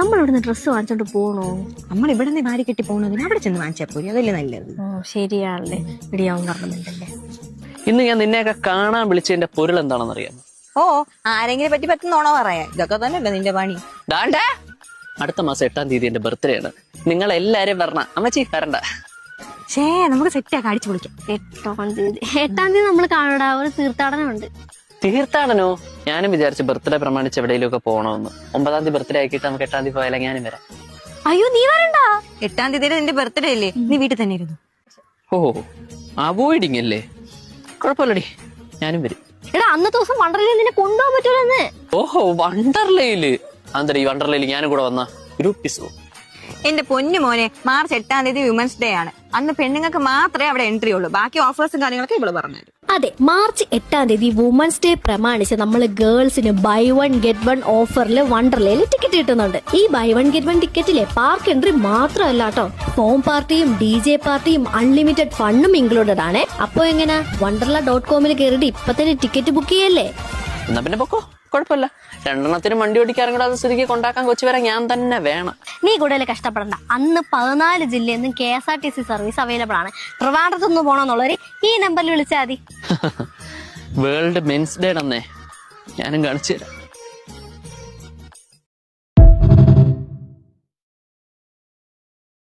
നമ്മൾ ഇവിടുന്ന് ഡ്രസ്സ് വാങ്ങിച്ചോണ്ട് പോണോ? നമ്മൾ ഇവിടെ നിന്ന് വാരി കെട്ടി പോകുന്നതിന് അവിടെ ചെന്ന് വാങ്ങിച്ചാൽ പോയി, അതല്ലേ നല്ലത്. ശരിയാണല്ലേ, ഇടിയാവും പറഞ്ഞിട്ടുണ്ടല്ലേ. ഇന്ന് ഞാൻ നിന്നെയൊക്കെ കാണാൻ വിളിച്ചതിന്റെ പൊരുൾ എന്താണെന്ന് അറിയാം? ഓ, ആരെങ്കിലും പറ്റി പറ്റുന്നോണോ പറയാ? ഇതൊക്കെ തന്നെയല്ലേ നിന്റെ പണി. ദാണ്ടേ, അടുത്ത മാസം 8-ാം തീയതി എന്റെ ബർത്ത്ഡേ ആണ്. നിങ്ങൾ എല്ലാരും വരണം. അമ്മച്ചി വരണ്ട. നമുക്ക് സെറ്റാക്കി അടിച്ചു പൊളിക്കാം. 8-ാം തീയതി നമ്മൾ കാണടാ, ഒരു തീർത്ഥാടനം ഉണ്ട്. തീർത്ഥാടനോ? ഞാനും വിചാരിച്ചു ബർത്ത്ഡേ പ്രമാണിച്ച് എവിടെയെങ്കിലും ഒക്കെ പോകണമെന്ന്. 9-ാം തീയതി ബർത്ത്ഡേ ആക്കിയിട്ട് നമുക്ക് 8-ാം തീയതി പോയാലും ഞാനും വരാം. അയ്യോ, നീ വരണ്ട. 8-ാം തീയതി നിന്റെ ബർത്ത്ഡേ അല്ലേ, നീ വീട്ടിൽ തന്നെ ഇരുന്നു. ഓ, അവോയ്ഡിങ് അല്ലേ? കുഴപ്പമില്ലടി, ഞാനും വരും. എടാ, അന്നത്തെ ദിവസം വണ്ടർലയിൽ നിന്നെ കൊണ്ടുപോകാൻ പറ്റൂലെന്ന്. ഓഹോ, വണ്ടർലയില്. അന്തര ഈ വണ്ടർലയിൽ ഞാനും കൂടെ വന്ന ഗ്രൂപ്പിസോ? എന്റെ പൊന്നു മോനെ, മാർച്ച് 8-ാം തീയതി വിമൻസ് ഡേ ആണ്. അന്ന് പെണ്ണുങ്ങൾക്ക് മാത്രമേ അവിടെ എൻട്രി ഉള്ളൂ. ബാക്കി ഓഫേഴ്സും കാര്യങ്ങളൊക്കെ ഇവള് പറഞ്ഞു. അതെ, മാർച്ച് 8-ാം തീയതി വുമൻസ് ഡേ പ്രമാണിച്ച് നമ്മൾ ഗേൾസിന് ബൈ 1 ഗെറ്റ് 1 ഓഫറിൽ വണ്ടർലയിൽ ടിക്കറ്റ് കിട്ടുന്നുണ്ട്. ഈ ബൈ 1 ഗെറ്റ് 1 ടിക്കറ്റിലെ പാർക്ക് എൻട്രി മാത്രമല്ല കേട്ടോ, ഹോം പാർട്ടിയും DJ പാർട്ടിയും അൺലിമിറ്റഡ് ഫണ്ടും ഇൻക്ലൂഡഡ് ആണ്. അപ്പൊ എങ്ങനെ wonderla.com കയറിയിട്ട് ഇപ്പൊ തന്നെ ടിക്കറ്റ് ബുക്ക് ചെയ്യല്ലേ? എന്നാ പിന്നെ പൊക്കോ, കുഴപ്പമില്ല. 2 വണ്ടി ഓടിക്കാറും കൂടെ അത് സ്ഥിതിക്ക് കൊണ്ടാക്കാൻ കൊച്ചു വരെ ഞാൻ തന്നെ വേണം. നീ കൂടുതൽ കഷ്ടപ്പെടണ്ട. അന്ന് 14 ജില്ലയിൽ നിന്നും KSRTC സർവീസ് അവൈലബിൾ ആണ്. ട്രിവാൻഡ്രത്തുനിന്ന് പോകണമെന്നുള്ളവര് ഈ നമ്പറിൽ വിളിച്ചാൽ മതി. വേൾഡ് മെൻസ് ഡേ അന്നേ ഞാനും കാണിച്ചു തരാം.